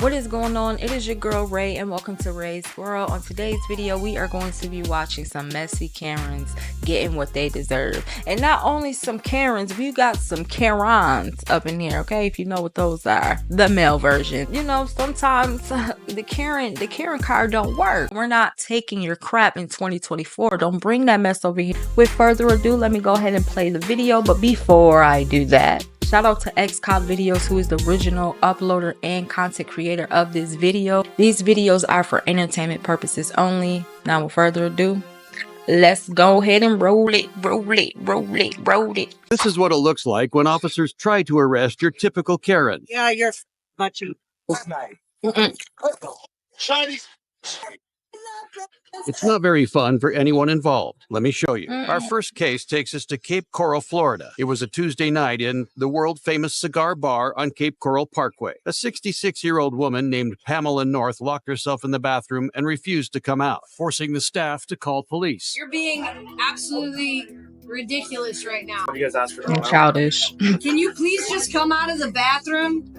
What is going on? It is your girl Ray and welcome to Ray's World. On today's video, we are going to be watching some messy Karens getting what they deserve. And not only some Karens, we got some Karens up in here, okay? If you know what those are, the male version. You know, sometimes the Karen card don't work. We're not taking your crap in 2024. Don't bring that mess over here. With further ado, let me go ahead and play the video. But before I do that, shout out to XCOP Videos, who is the original uploader and content creator of this video. These videos are for entertainment purposes only. Now, with further ado, let's go ahead and roll it. This is what it looks like when officers try to arrest your typical Karen. Yeah, you're much. Chinese. It's not very fun for anyone involved. Let me show you. Our first case takes us to Cape Coral, Florida. It was a Tuesday night in the world-famous Cigar bar on Cape Coral Parkway. A 66-year-old woman named Pamela North locked herself in the bathroom and refused to come out, forcing the staff to call police. You're being absolutely ridiculous right now. What do you guys ask for? Childish. Can you please just come out of the bathroom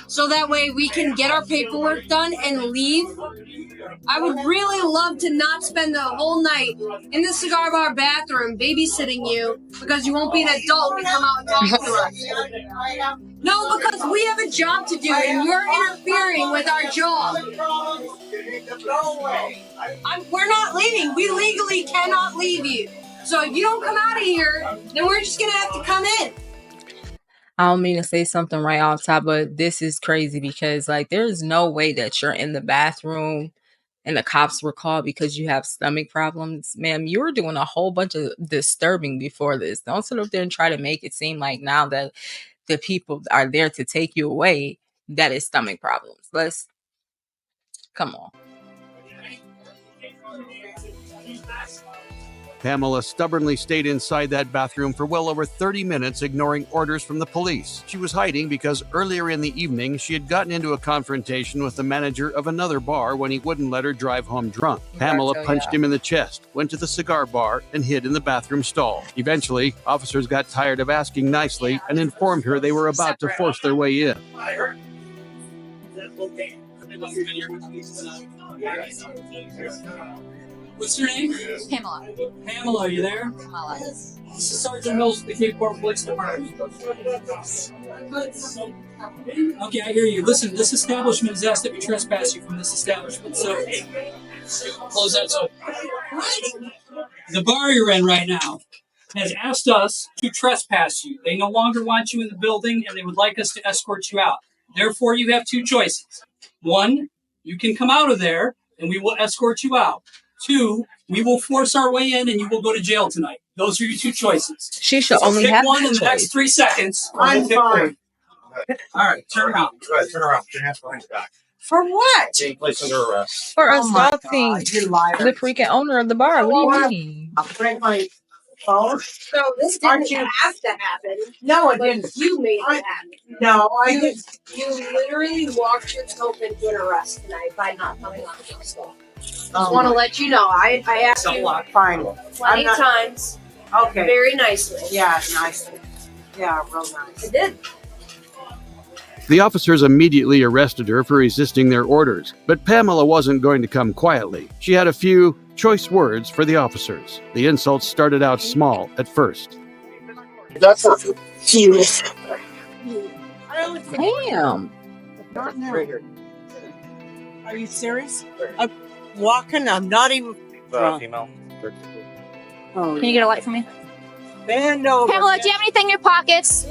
so that way we can get our paperwork done and leave? I would really love to not spend the whole night in the cigar bar bathroom babysitting you because you won't be an adult and come out and talk to us. No, because we have a job to do and you're interfering with our job. We're not leaving. We legally cannot leave you. So if you don't come out of here, then we're just going to have to come in. I don't mean to say something right off top, but this is crazy because, like, there's no way that you're in the bathroom and the cops were called because you have stomach problems. Ma'am, you were doing a whole bunch of disturbing before this. Don't sit up there and try to make it seem like now that the people are there to take you away, that is stomach problems. Let's, come on. Pamela stubbornly stayed inside that bathroom for well over 30 minutes, ignoring orders from the police. She was hiding because earlier in the evening, she had gotten into a confrontation with the manager of another bar when he wouldn't let her drive home drunk. Pamela punched him in the chest, went to the cigar bar, and hid in the bathroom stall. Eventually, officers got tired of asking nicely and informed her they were about to force their way in. What's your name? Pamela. Pamela, are you there? Pamela. This is Sergeant Mills of the Cape Coral Police Department. Okay, I hear you. Listen, this establishment has asked that we trespass you from this establishment, so close that so. The bar you're in right now has asked us to trespass you. They no longer want you in the building, and they would like us to escort you out. Therefore, you have two choices. One, you can come out of there, and we will escort you out. Two, we will force our way in and you will go to jail tonight. Those are your two choices. She should So only pick have one in the choice. next 3 seconds. I'm fine. All right, turn around. Go ahead, turn around. Put your hands behind your back. For what? Being placed under arrest. For Oh my assaulting God, you liar. the freaking owner of the bar. What do you mean? I'll bring my phone. So this Aren't didn't you- have to happen. No, it But didn't. you made it happen. No, I didn't. You literally walked yourself into an arrest tonight by not coming on the school. Just want to let you know. I asked you Fine. plenty I'm not- times, Okay. very nicely. Yeah, nice. Yeah, real nice. I did. The officers immediately arrested her for resisting their orders, but Pamela wasn't going to come quietly. She had a few choice words for the officers. The insults started out small at first. That's a few. Damn. Not now. Are you serious? I'm walking. I'm not even. Female. Oh, Can you get a light for me? bend over. Pamela, do you have anything in your pockets?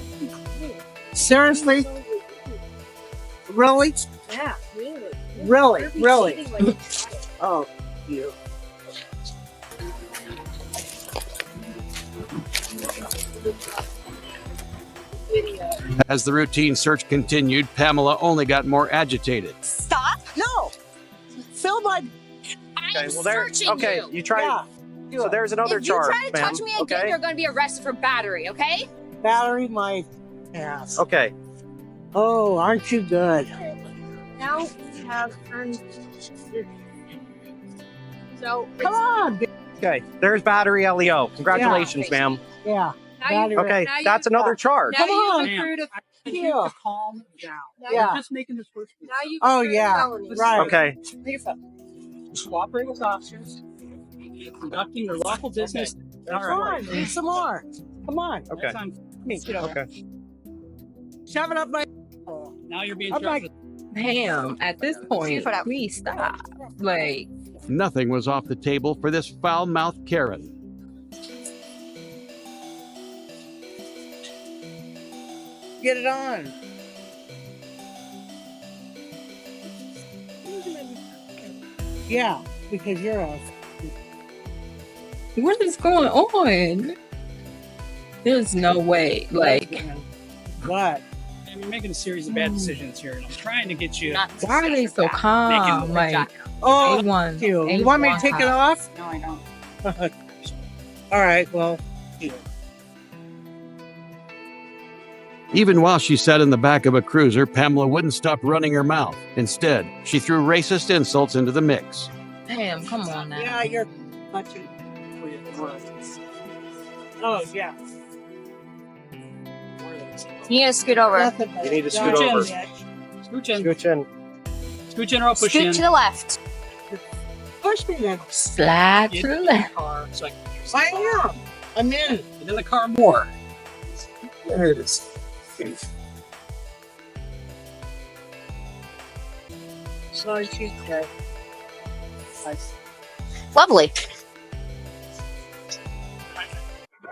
Seriously? Really? Yeah, really. Really? Really? Oh, you. As the routine search continued, Pamela only got more agitated. Stop. No. Fill my. I'm well, there. searching Okay, you. you tried. Yeah. So there's another If you charge, try to ma'am. touch me again, Okay. you're going to be arrested for battery, okay? Battery my ass. Okay. Oh, aren't you good? Now we have earned. So Come on. Okay. There's battery LEO. Congratulations, ma'am. Yeah. now you, Okay, now that's another charge. now Come on. you accrued a I need to calm down. Yeah. I'm just making this work. Now you Oh, yeah. Right. Okay. Cooperate with officers. Conducting their lawful business. Come on, need some more. Come on. Okay. That's on me. Okay. Shove it up my. Now you're being I'm like, threatened. Damn, at this point, please stop. Like, Nothing was off the table for this foul-mouthed Karen. get it on. Yeah, because you're a. what is going on? There's no way. Like, What? And you're making a series of bad decisions here, and I'm trying to get you. why are they so calm? Like, Oh, A1. thank you. You want me to take it off? No, I don't. All right, well. Even while she sat in the back of a cruiser, Pamela wouldn't stop running her mouth. Instead, she threw racist insults into the mix. damn, come on now. Yeah, you're. Oh, yeah. You need to scoot over. Nothing. You need to scoot Scooch in. over. Scooch in. Scooch in. Scooch in or I'll push Scoot in. to the left. Push me then. Slide Get to the in left. the car so I can get your I seat. am. I'm in. Get in the car more. There it is. So she's good. Lovely.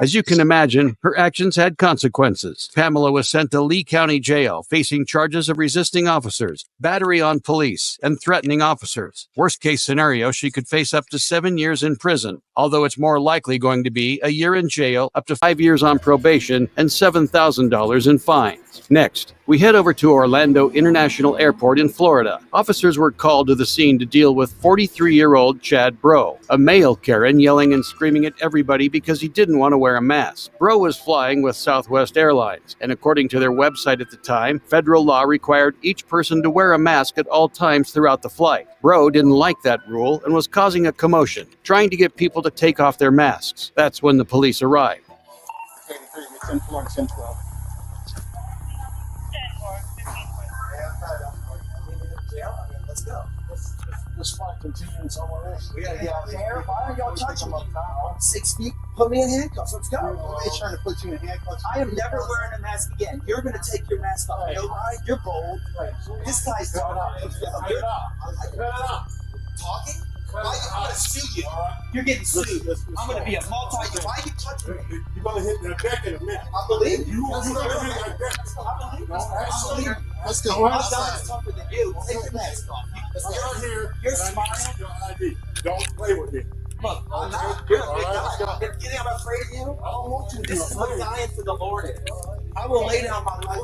As you can imagine, her actions had consequences. Pamela was sent to Lee County Jail, facing charges of resisting officers, battery on police, and threatening officers. Worst case scenario, she could face up to 7 years in prison, although it's more likely going to be a year in jail, up to 5 years on probation, and $7,000 in fines. Next, we head over to Orlando International Airport in Florida. Officers were called to the scene to deal with 43-year-old Chad Bro, a male Karen yelling and screaming at everybody because he didn't want to wear a mask. Bro was flying with Southwest Airlines, and according to their website at the time, federal law required each person to wear a mask at all times throughout the flight. Bro didn't like that rule and was causing a commotion, trying to get people to take off their masks. That's when the police arrived. It's in Florence, 10-12. Let's go. This flight continuing somewhere else. We gotta get out there. Why are y'all touching me? I'm 6 feet. Put me in handcuffs. Let's go. They're trying to put you in handcuffs. I am never wearing a mask again. You're gonna take your mask off. No, you're bold. This guy's talking. Talking? I'm gonna sue you. You're getting sued. I'm gonna be a multi. Why are you touching me? You're gonna hit that deck in a minute. I believe you. You're gonna hit that deck. I believe you. Let's go. I'm tougher than you. Take your mask off. You're smart. Don't play with me. Look, I'm not. You're a big guy. You think I'm afraid of you? I don't want you to. This is what dying for the Lord is. I will lay down my life.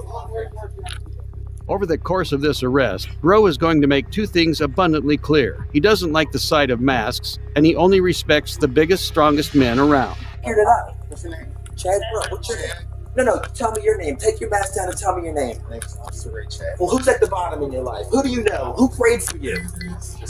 Over the course of this arrest, Bro is going to make two things abundantly clear. He doesn't like the sight of masks, and he only respects the biggest, strongest men around. Figured it out. What's your name? Chad Bro. What's your name? No, tell me your name. Take your mask down and tell me your name. My name's Officer Ray Chad. Well, who's at the bottom in your life? Who do you know? Who prayed for you?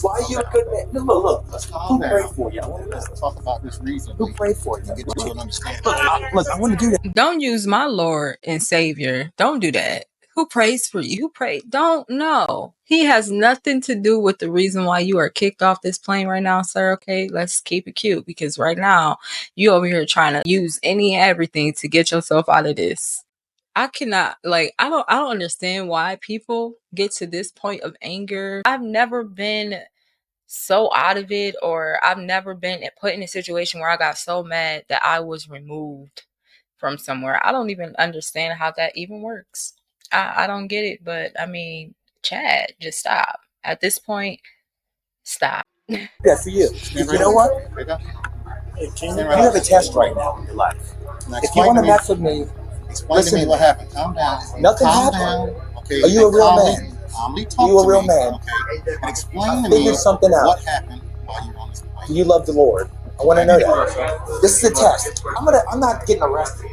Why are you a good man? No, look. Let's calm down. Who prayed for you? I want to know. Let's talk about this reason. Who prayed for you? Get you an understanding. Look, I want to do that. Don't use my Lord and Savior. Don't do that. Who prays for you? Who prayed? Don't know. He has nothing to do with the reason why you are kicked off this plane right now, sir. Okay, let's keep it cute, because right now you over here trying to use any and everything to get yourself out of this. I cannot, like, I don't understand why people get to this point of anger. I've never been so out of it, or I've never been put in a situation where I got so mad that I was removed from somewhere. I don't even understand how that even works. I don't get it, but I mean, Chad, just stop. At this point, stop. That's for you. You know what? You have a test right now in your life. If you want to mess with me, explain to me what happened. Calm down. Nothing happened. Okay. Are you a real man? Are you a real man? Okay. And explain to me something out. What happened while you were on this plane. Do you love the Lord? I want to know that. This is a test. I'm not getting arrested.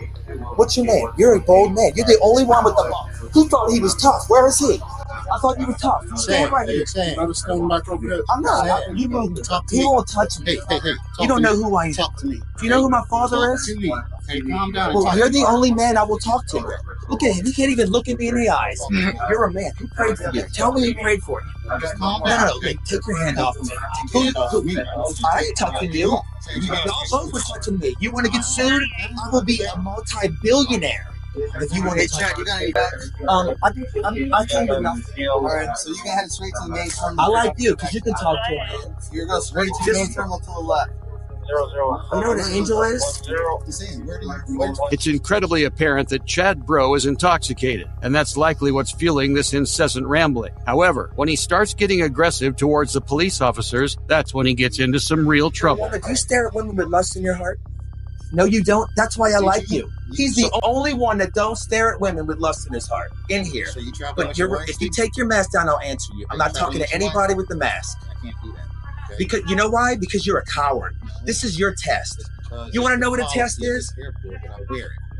What's your name? You're a bold man. You're the only one with the law. He thought he was tough. Where is he? I thought you were tough. Stand right here. I'm not. You won't touch me. He won't touch me. Hey. You don't know who I am. Talk to me. Do you know who my father is? To me. Okay, calm down. Well, you're the only man I will talk to. Look at him. He can't even look at me in the eyes. You're a man. Who prayed for you? Tell me who prayed for you. Just calm No, down. no, no. Take your hand off me. I ain't touching you. Y'all both were touching me. You want to get sued? I will be a multi-billionaire. If you want to Chat, you got any I can't do nothing. All right, so you can head straight to the main terminal. I like you because you can talk to him. You're going straight to the main terminal to the left. You know what an angel is? It's incredibly apparent that Chad Bro is intoxicated, and that's likely what's fueling this incessant rambling. However, when he starts getting aggressive towards the police officers, that's when he gets into some real trouble. Do you stare at women with lust in your heart? No, you don't. That's why I like you. He's the only one that don't stare at women with lust in his heart in here. So you But if you take your mask down, I'll answer you. I'm not talking to anybody with the mask. I can't do that. Okay? Because you know why? Because you're a coward. This is your test. You want to know what a test is?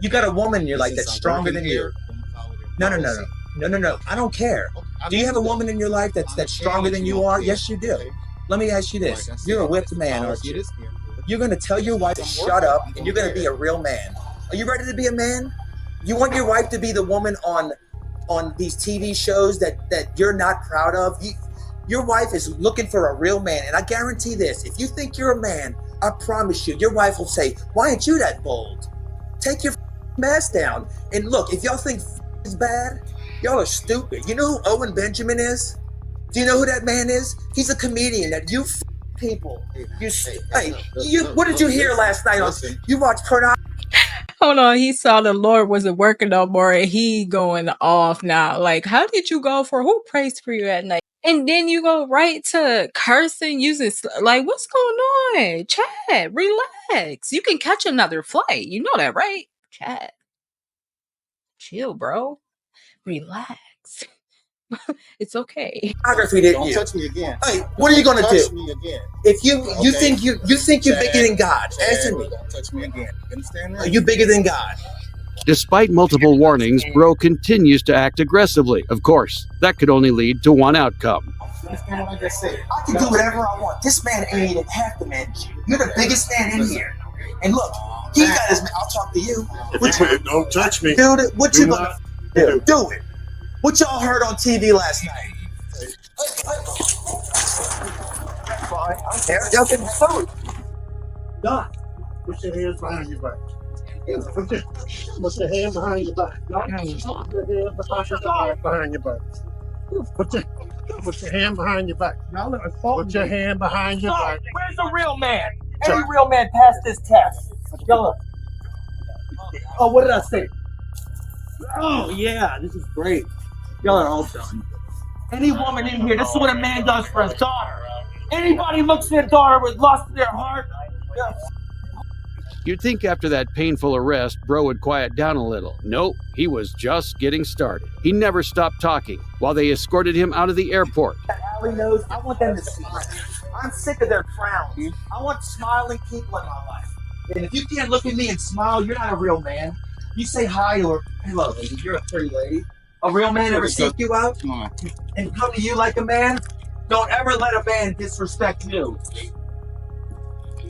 You got a woman in your life that's stronger than you. No. I don't care. Do you have a woman in your life that's stronger than you are? Yes, you do. Let me ask you this. You're a whipped man, aren't you? You're going to tell your wife to shut up, and you're going to be a real man. Are you ready to be a man? You want your wife to be the woman on these TV shows that you're not proud of? Your wife is looking for a real man, and I guarantee this. If you think you're a man, I promise you, your wife will say, why aren't you that bold? Take your mask down. And look, if y'all think is bad, y'all are stupid. You know who Owen Benjamin is? Do you know who that man is? He's a comedian that you people. What did you hear last night? You watched pornography. Hold on, he saw the Lord wasn't working no more and he going off now. Like, how did you go for who prays for you at night? And then you go right to cursing, using, like, what's going on? Chad, relax. You can catch another flight. You know that, right? Chad, chill, bro. Relax. It's okay. Don't touch me again. Hey, what are you gonna do? Touch me again. If you think you think you're bigger than God, answer me. Don't touch me again. You understand that? Are you bigger than God? Despite multiple warnings, Bro continues to act aggressively. Of course, that could only lead to one outcome. Understand what I just said? I can do whatever I want. This man ain't even half the man. You're the biggest man in here. And look, he got his. I'll talk to you. Don't touch me. Dude, what you gonna do? Do it. What y'all heard on TV last night? Y'all getting food. Done. Put your hands behind your back. Put your hand behind your back. Put your hand behind your back. Put your hand behind your back. Put your hand behind your back. Where's the real man? Any real man passed this test. Y'all. Oh, what did I say? Oh yeah, this is great. Y'all are all done. Any woman in here, this is what a man does for his daughter. Anybody looks at their daughter with lust in their heart. You'd think after that painful arrest, Bro would quiet down a little. Nope, he was just getting started. He never stopped talking while they escorted him out of the airport. Allie knows, I want them to smile. I'm sick of their frowns. I want smiling people in my life. And if you can't look at me and smile, you're not a real man. You say hi or hello, lady. You're a pretty lady. A real man ever seek you out and come to you like a man? Don't ever let a man disrespect you.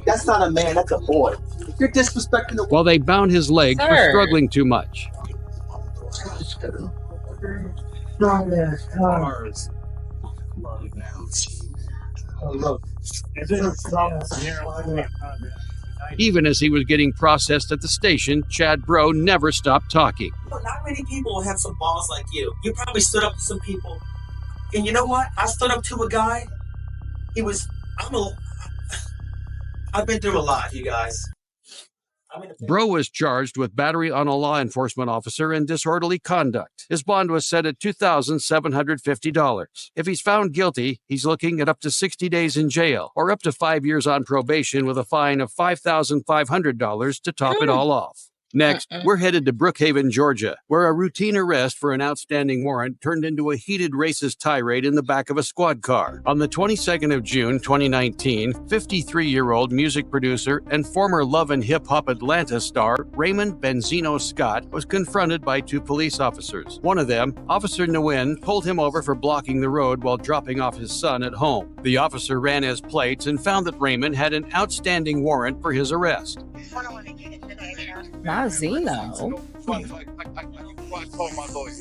That's not a man, that's a boy. If you're disrespecting the While they bound his legs for struggling too much. Cars. Look. Even as he was getting processed at the station, Chad Bro never stopped talking. Not many people will have some balls like you. You probably stood up to some people. And you know what? I stood up to a guy. I've been through a lot, you guys. Bro was charged with battery on a law enforcement officer and disorderly conduct. His bond was set at $2,750. If he's found guilty, he's looking at up to 60 days in jail or up to 5 years on probation with a fine of $5,500 to top it all off. Next, we're headed to Brookhaven, Georgia, where a routine arrest for an outstanding warrant turned into a heated racist tirade in the back of a squad car. On the 22nd of June, 2019, 53-year-old music producer and former Love and Hip Hop Atlanta star Raymond Benzino Scott was confronted by two police officers. One of them, Officer Nguyen, pulled him over for blocking the road while dropping off his son at home. The officer ran his plates and found that Raymond had an outstanding warrant for his arrest. Not Zeno. I call my lawyer.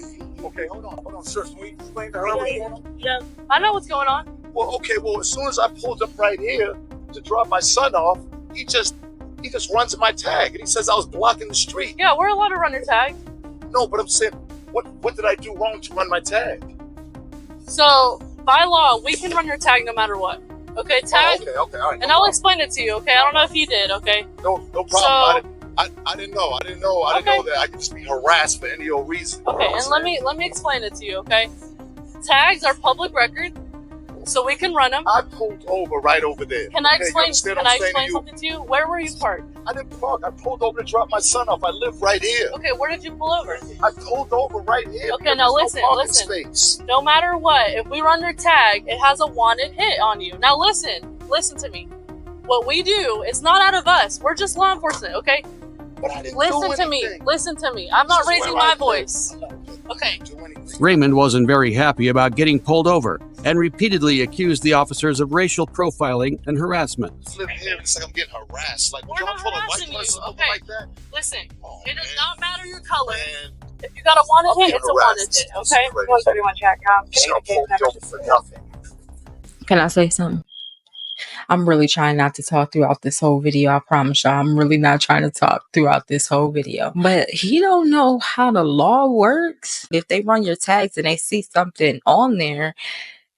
Okay, hold on, sir. Can we explain to her what's going on? Yeah, I know what's going on. Well, okay, as soon as I pulled up right here to drop my son off, he just runs my tag and he says I was blocking the street. Yeah, we're allowed to run your tag. No, but I'm saying, what did I do wrong to run my tag? So, by law, we can run your tag no matter what. Okay, tag. Oh, okay, all right. And I'll explain it to you, okay? I don't know if you did, okay? No problem. I didn't know. I didn't know that I could just be harassed for any old reason. Okay, and let me explain it to you, okay? Tags are public record, so we can run them. I pulled over right over there. Can I explain something to you? Where were you parked? I didn't park. I pulled over to drop my son off. I live right here. Okay, where did you pull over? I pulled over right here. Okay, now listen. No matter what, if we run your tag, it has a wanted hit on you. Now listen to me. What we do, it's not out of us. We're just law enforcement, okay? But I didn't Listen to me. I'm not raising my voice. Okay. Raymond wasn't very happy about getting pulled over and repeatedly accused the officers of racial profiling and harassment. I live here. It's like I'm getting harassed. Like, we're not harassing you, okay? Like that? Listen, it does not matter your color. If you got a wanted hit, it's a wanted hit, okay? 131 check. Can I say something? I'm really trying not to talk throughout this whole video. I promise y'all, I'm really not trying to talk throughout this whole video. But he don't know how the law works. If they run your tags and they see something on there,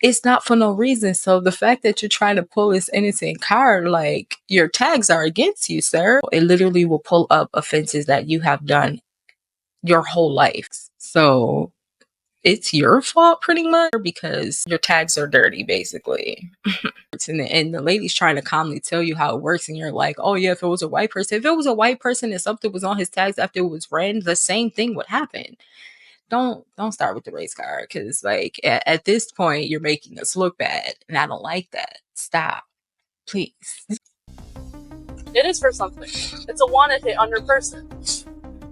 it's not for no reason. So the fact that you're trying to pull this innocent car, like, your tags are against you, sir. It literally will pull up offenses that you have done your whole life. So it's your fault pretty much because your tags are dirty, basically. And the lady's trying to calmly tell you how it works, and you're like, oh yeah, if it was a white person and something was on his tags after it was ran, the same thing would happen. Don't start with the race card, because like at this point you're making us look bad, and I don't like that. Stop, please. It is for something. It's a wanted hit on your person.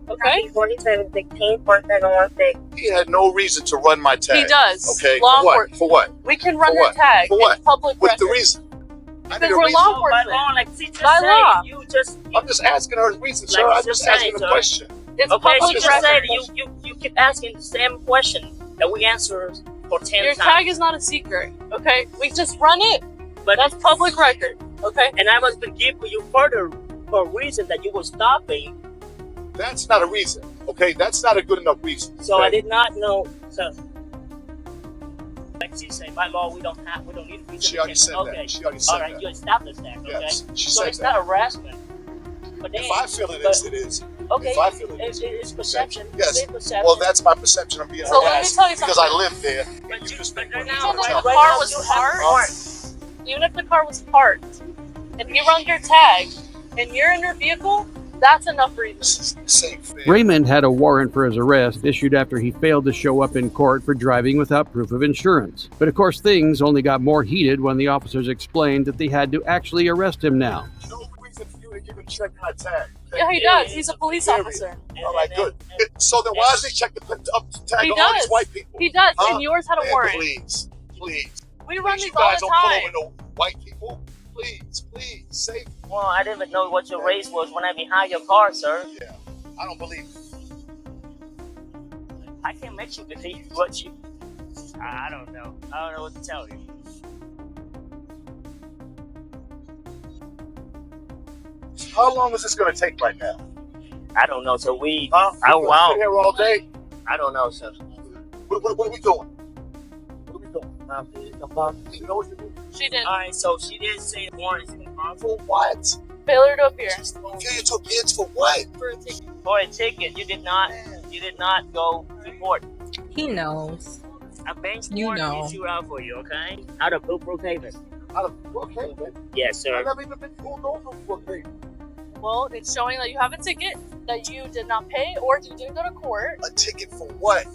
Okay? 4716 4716. He had no reason to run my tag. He does. Okay. Law For what? We can run your tag. For what? It's public What's record. the reason? Because we're law enforcement. By law. I'm just asking her the reason, sir. I'm just asking the question. It's Okay, public she just said record. you keep asking the same question that we answer for 10 Your times. tag is not a secret, okay? We just run it. But that's public record, okay? And I was to give you further for a reason that you were stopping. That's not a reason. Okay, that's not a good enough reason. So okay? I did not know. So, like she said, by law we don't need a reason. She already said okay. that. She already said All right, that. you established that. Okay. Yes, she so said it's that. not harassment. But then, If I feel it is, it is. Okay. If I feel it it's perception. Yes. It's perception. Well, that's my perception. I'm being So let me harassed tell you because I something. live there. And you just think Even if tell the me. car was parked, even if the car was parked, and you run your tag, and you're in your vehicle, that's enough reason. Raymond had a warrant for his arrest issued after he failed to show up in court for driving without proof of insurance. But of course, things only got more heated when the officers explained that they had to actually arrest him now. No reason for you to even check my tag. Yeah, he does. He's a police officer. All right, good. So then why does he check the tag He on all these does. white people? He does. Huh? And yours had a Man, warrant. Please. We run Please, these you all guys the don't pull time. over no white people. Please, save. Well, I didn't even know what your race was when I behind your car, sir. Yeah, I don't believe it. I can't make you believe what you. I don't know. I don't know what to tell you. How long is this going to take right now? I don't know. So we. Huh? I We're gonna sit here all day. I don't know, sir. What are we doing? What are we doing? You know what you do? She did. All right. So she did say the warrant is For what? Failure to appear. Failure to appear for what? For a ticket. for a ticket. You did not. You did not go to court. He knows. A bench You warrant know. issued out for you, okay? Out of Brookhaven. Out of Brookhaven? Yes, sir. I've never even been pulled over for Brookhaven. Well, it's showing that you have a ticket that you did not pay or you didn't go to court. A ticket for what?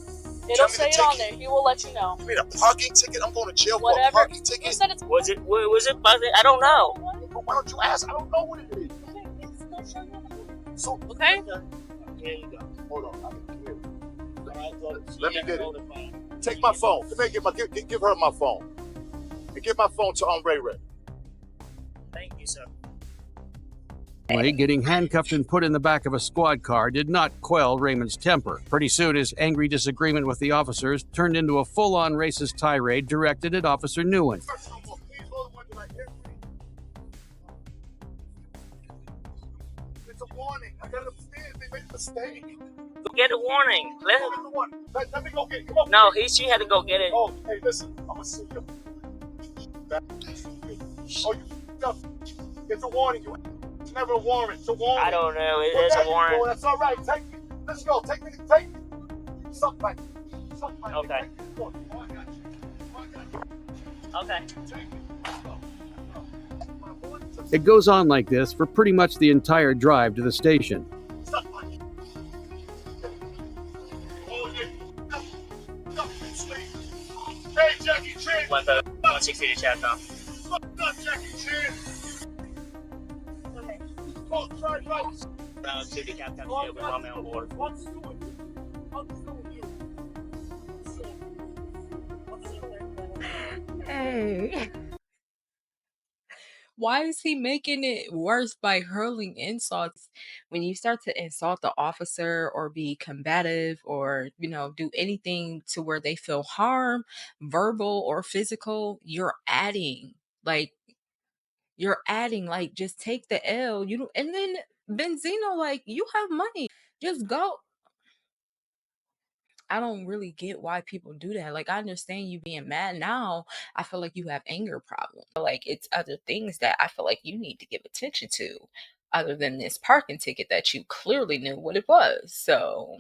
It'll say it on there. He will let you know. You mean a parking ticket? I'm going to jail for Whatever. a parking ticket? You said it's. Was it? I don't know. Why don't you ask? I don't know what it is. So, Okay. Here you go. hold on. Let me get it. Take my phone. Come here, give her my phone. And give my phone to Ray Ray. Thank you, sir. Getting handcuffed and put in the back of a squad car did not quell Raymond's temper. Pretty soon, his angry disagreement with the officers turned into a full-on racist tirade directed at Officer Nguyen. It's a warning. I got upstairs. They made a mistake. Go get a warning. Let me go get it. Come on. No, she had to go get it. Oh, hey, listen. I'm gonna sue you. Oh, you up. It's a warning. It's never a warrant. It's a warning. I don't know. It is a warrant. That's all right. Take me. Let's go. Take me. Take me. Suck my. Okay. Okay. It goes on like this for pretty much the entire drive to the station. Hey, Jackie Chan. 160 to chat now. Jackie Chan. Oh, sorry, right. Round 2 decap time with Mommy on board. Hey. Why is he making it worse by hurling insults? When you start to insult the officer or be combative or, do anything to where they feel harm, verbal or physical, you're adding. Just take the L. And then Benzino, you have money. Just go. I don't really get why people do that. I understand you being mad now. I feel like you have anger problems. It's other things that I feel like you need to give attention to other than this parking ticket that you clearly knew what it was. So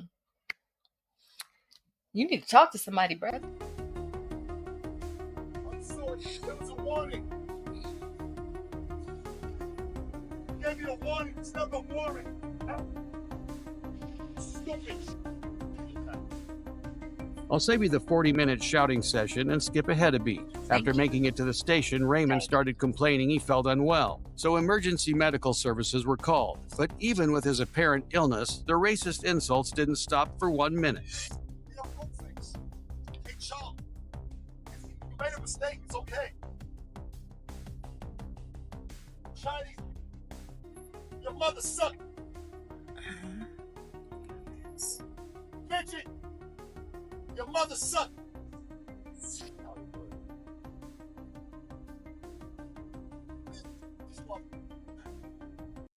you need to talk to somebody, brother. I'm sorry. That was a warning. I gave you a warning. It's never a warning. Stupid. I'll save you the 40-minute shouting session and skip ahead a beat. After making it to the station, Raymond started complaining he felt unwell, so emergency medical services were called. But even with his apparent illness, the racist insults didn't stop for 1 minute. Hey, Charles, you made a mistake. It's okay. Chinese, your mother sucked. Bitch, your mother sucked.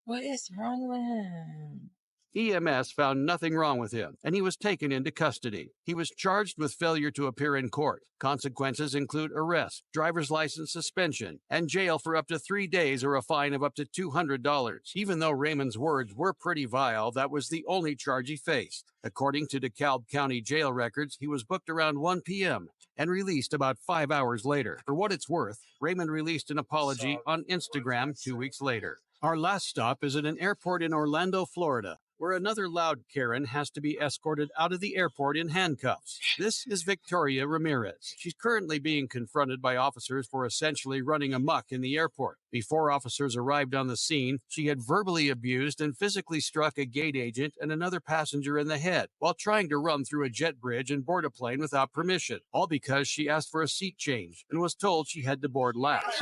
What is wrong with him? EMS found nothing wrong with him, and he was taken into custody. He was charged with failure to appear in court. Consequences include arrest, driver's license suspension, and jail for up to 3 days or a fine of up to $200. Even though Raymond's words were pretty vile, that was the only charge he faced. According to DeKalb County jail records, he was booked around 1 p.m. and released about 5 hours later. For what it's worth, Raymond released an apology on Instagram 2 weeks later. Our last stop is at an airport in Orlando, Florida, where another loud Karen has to be escorted out of the airport in handcuffs. This is Victoria Ramirez. She's currently being confronted by officers for essentially running amok in the airport. Before officers arrived on the scene, she had verbally abused and physically struck a gate agent and another passenger in the head while trying to run through a jet bridge and board a plane without permission, all because she asked for a seat change and was told she had to board last.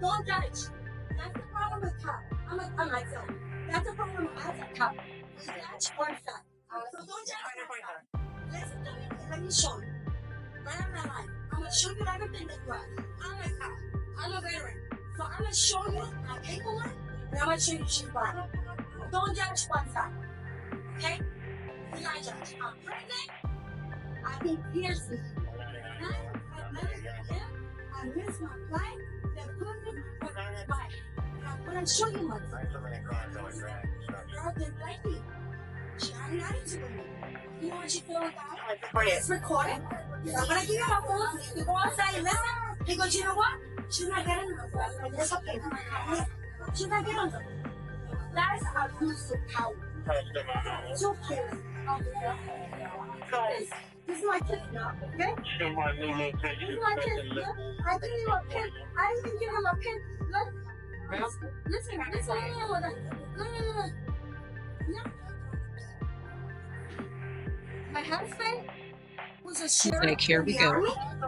Don't judge. That's the problem with cop. I'm myself. That's the problem as a cop. That's one side. So don't judge. Listen to me. Let me show you. Right on my life. I'm going to show you everything that you are. I'm a cop. I'm a veteran. So I'm going to show you my paperwork and I'm going to show you shit body. Don't judge one side. Okay? Do not judge. I'm pregnant. I've been piercing. I miss my flight. They're putting me on my bike. I'm going to show you my flight. Girl, they like me. She already lied to me. You know what you feel about it? It's recorded. I'm going to give you my phone. You go outside and listen. He goes, you know what? She's not getting enough. It's okay. She's not getting enough. That is abuse of power. So curious. This is my kid now, okay? This is my kid. Look, I gave him a pin. I didn't even give him a pin. Look. Listen. No. My husband was He's a sheriff. Like, here we go.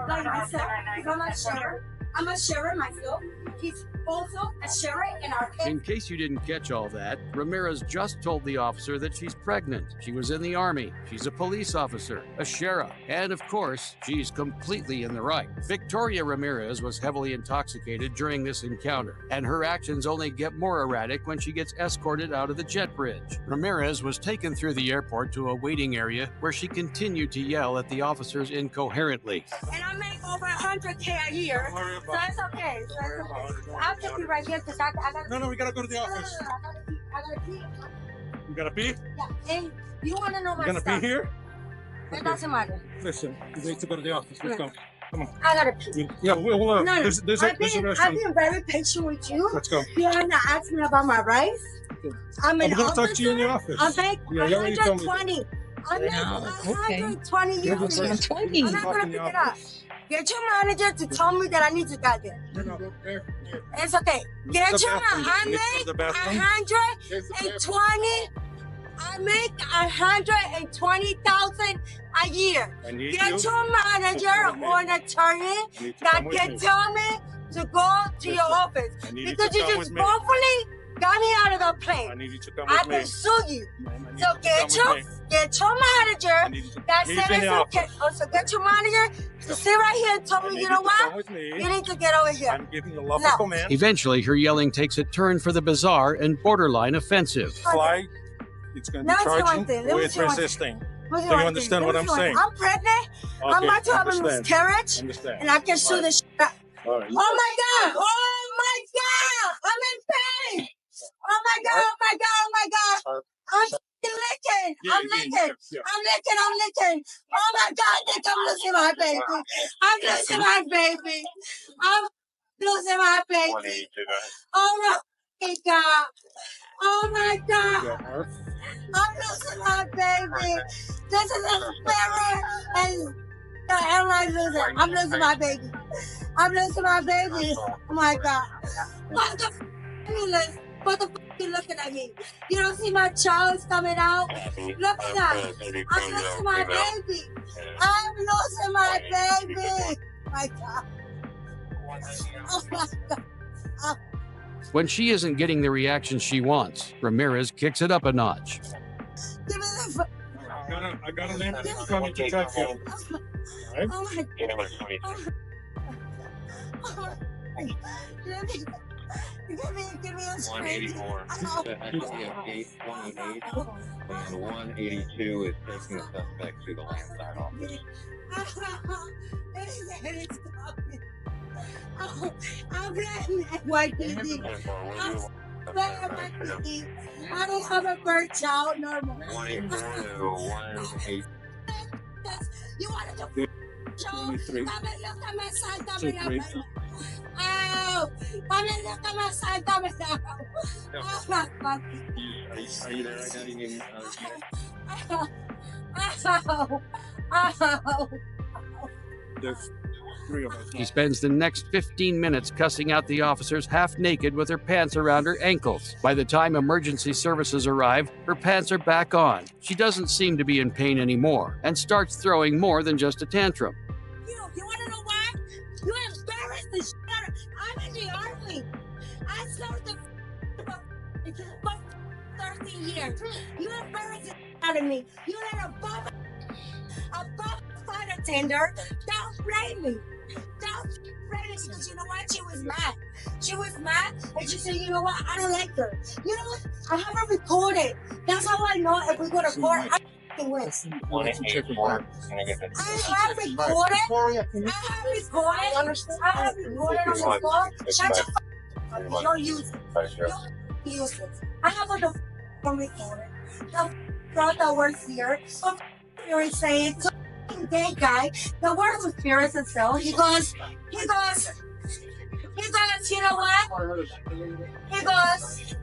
Like myself, I'm a sheriff. I'm a sheriff myself. He's also a sheriff in our In case you didn't catch all that, Ramirez just told the officer that she's pregnant. She was in the Army. She's a police officer, a sheriff, and of course, she's completely in the right. Victoria Ramirez was heavily intoxicated during this encounter, and her actions only get more erratic when she gets escorted out of the jet bridge. Ramirez was taken through the airport to a waiting area where she continued to yell at the officers incoherently. And I make over 100K a year, so it's okay. I'll take you right here because I gotta. No, we gotta go to the office. I gotta pee. You gotta pee? Yeah, and you want to know my You gonna stuff? pee here? It doesn't matter. Listen, you need to go to the office. Let's go. Come on. I gotta pee. Yeah, well, No, there's a I've been restroom. very patient with you. Let's go. You have not asked me about my rights. I'm an I'm gonna officer. talk to you in the office. I make Yeah, you already told me. 120. I make okay. 120 Yeah, years. but first- 120. I'm not gonna pick it up. Get your manager to tell me that I need to get there. It's okay. Get your manager. I make 120. I make 120,000 a year. Get your manager or an attorney that can tell me to go to your office because you just wrongfully got me out of the plane. I need you to come I with me. can sue you. So get your manager that He's said in the it's okay. office. Oh, so get your manager to sit right here and tell me, you know what? Come with me. You need to get over here. I'm giving you a lawful command. Eventually, her yelling takes a turn for the bizarre and borderline offensive. Fly. It's going to Let be me see one charging thing. Let me with see one thing. resisting. Let me Do see you one thing. understand what Let I'm me see one saying? thing. I'm pregnant. I'm Okay, about to have a understand. miscarriage. Understand. And I can sue the shit out. All right. Oh my God! Oh my God! I'm in pain! Oh my God! Oh my God! Oh my God! I'm licking! I'm licking! I'm licking! I'm licking! Oh my God! I think I'm losing my baby! I'm losing my baby! I'm losing my baby! Oh my God! Oh my God! I'm losing my baby! This is a spirit! And the airline losing! I'm losing my baby! I'm losing my baby! Oh my God! What the f***? What the f*** you looking at me? You don't see my child is coming out? Look at that! I'm losing my baby! I'm losing my baby! My God! Oh my God! Oh. When she isn't getting the reaction she wants, Ramirez kicks it up a notch. Give me the I got an ambulance coming to check you. All right? Oh my God! Give me a straight. 184. Gate 188 and 182 is taking the suspect to the landside office. I'm letting NYPD. I don't have a birth child normal. 184 to 182. You want to do show? Come and look at my side, come and look. Oh, come and look at my side, come and look. Oh my God. Are you there right now? Do you need There's three of us. She spends the next 15 minutes cussing out the officers half naked with her pants around her ankles. By the time emergency services arrive, her pants are back on. She doesn't seem to be in pain anymore and starts throwing more than just a tantrum. You want to know why? You embarrassed the shit out of. I'm in the army. I served the for 13 years. You embarrassed the shit out of me. You let a bomb flight attender. Don't blame me. Don't blame me because you know what? She was mad. She was mad and she said, you know what? I don't like her. You know what? I have her recorded. That's how I know if we go to court, I can win. 184. I have recorded. I have recorded on the phone. Shut your don't use it. Don't use it. I have on the phone recorded. The girl that works here, you're saying, gay guy that works with Spirits and so he goes, you know what? He goes,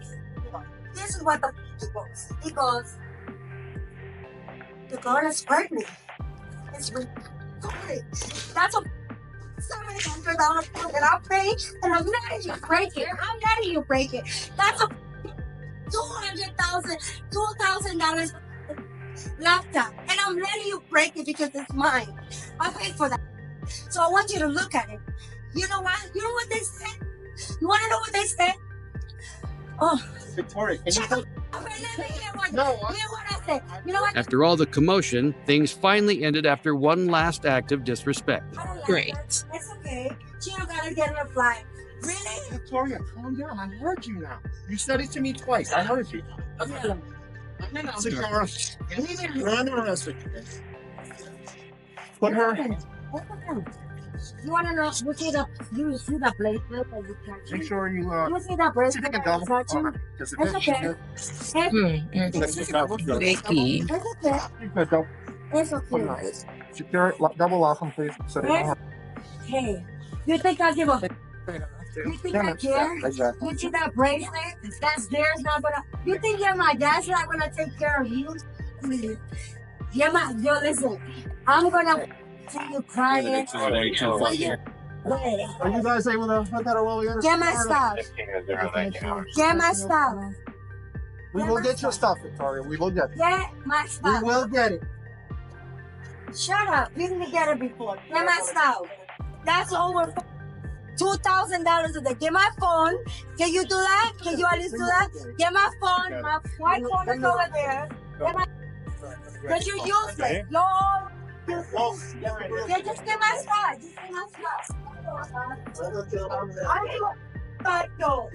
this is what the goes. He goes, the girl is pregnant. It's recorded. That's a $700 phone that I'll pay, and I'm letting you break it. I'm letting you break it. That's a $2,000 laptop, and I'm letting you break it because it's mine. I paid for that. So I want you to look at it. You know what? You know what they said? You want to know what they said? Oh, Victoria, can you shut up. Hear what I said. You know what? After all the commotion, things finally ended after one last act of disrespect. Great. It's okay. She don't gotta get her flight. Really? Victoria, calm down. I heard you now. You said it to me twice. I heard you. Cigar. You're under arrest. Put her. You wanna know? You see the bracelet that you catch? Make sure you You see the bracelet take a that double. you catch? It's It's okay. Vicky. It's okay. It's okay. Secure, double lock them, please. So they don't have. Hey, you think I give a? You think I care? Exactly. You see that bracelet? That's theirs, not gonna. You think you're my dad's not gonna take care of you? Please. Yo, listen. I'm gonna see you crying. Are you guys able to put that away? Get my stuff. Get my stuff. We will get your stuff, Victoria. We will get it. Get my We stuff. will get it. Shut up. You didn't get it before. Get my stuff. That's over $2,000 a day. Get my phone. Can you do that? Can you at least do that? Get my phone. My white phone is over there. Get my. Because you're useless. You're useless. Yeah, just get my stuff. Just get my stuff. I don't know.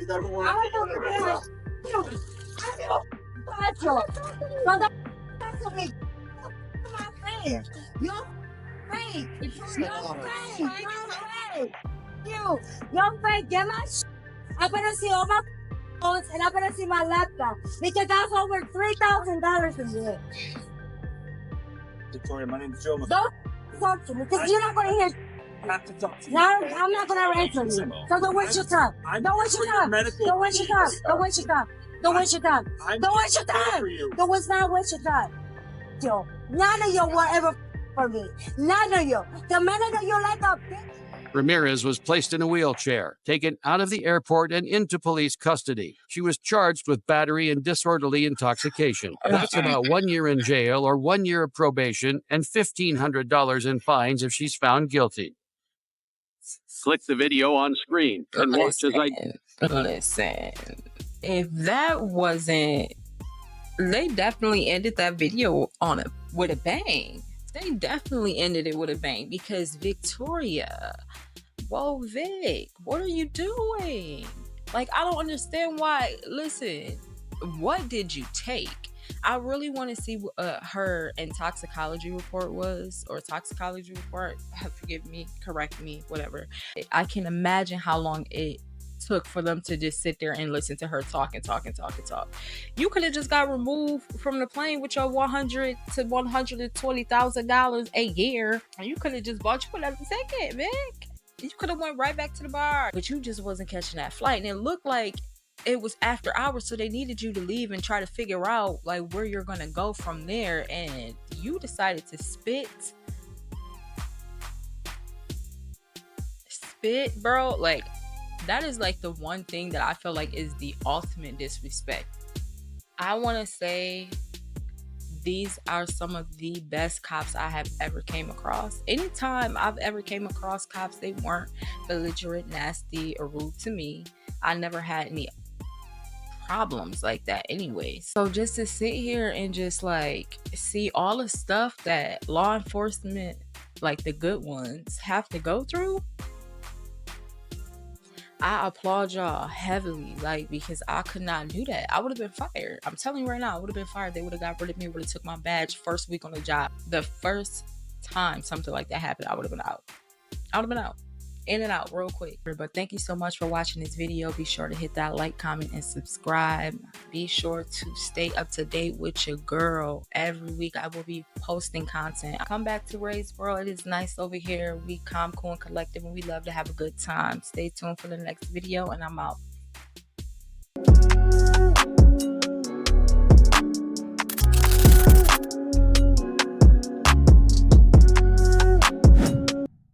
You're fake. Get my I'm gonna see all my phones and I'm gonna see my laptop because that's over $3,000 a year. Victoria, my name is Joe. Don't talk to me because you're not gonna hear. Not to talk to you. No, I'm not gonna answer you. So don't waste your time. Don't waste your time. Don't waste your time. Don't waste your time. Don't waste your time. Don't waste your time. Don't waste your time. Yo, none of you will ever for me. None of you. The minute that you like a bitch. Ramirez was placed in a wheelchair, taken out of the airport and into police custody. She was charged with battery and disorderly intoxication. That's about 1 year in jail or 1 year of probation and $1,500 in fines if she's found guilty. Click the video on screen and watch as I... Listen, if that wasn't... They definitely ended that video with a bang. They definitely ended it with a bang because Victoria, whoa, Vic, what are you doing? Like, I don't understand why. Listen, what did you take? I really want to see what her toxicology report was, or toxicology report. Forgive me, correct me, whatever. I can imagine how long it took for them to just sit there and listen to her talk. You could have just got removed from the plane with your $100,000 to $120,000 a year, and you could have just bought you another ticket, Vic. You could have went right back to the bar, but you just wasn't catching that flight, and it looked like it was after hours, so they needed you to leave and try to figure out like where you're gonna go from there, and you decided to spit, bro. Like, that is like the one thing that I feel like is the ultimate disrespect. I want to say these are some of the best cops I have ever came across. Anytime I've ever came across cops, they weren't belligerent, nasty, or rude to me. I never had any problems like that anyway. So just to sit here and just like see all the stuff that law enforcement, like the good ones, have to go through, I applaud y'all heavily, like, because I could not do that. I would have been fired. I'm telling you right now, I would have been fired. They would have got rid of me, would have took my badge first week on the job. The first time something like that happened, I would have been out. In and out real quick. But thank you so much for watching this video. Be sure to hit that like, comment, and subscribe. Be sure to stay up to date with your girl. Every week I will be posting content. Come back to Ray's World. It is nice over here. We calm, cool, and collective, and we love to have a good time. Stay tuned for the next video, and I'm out.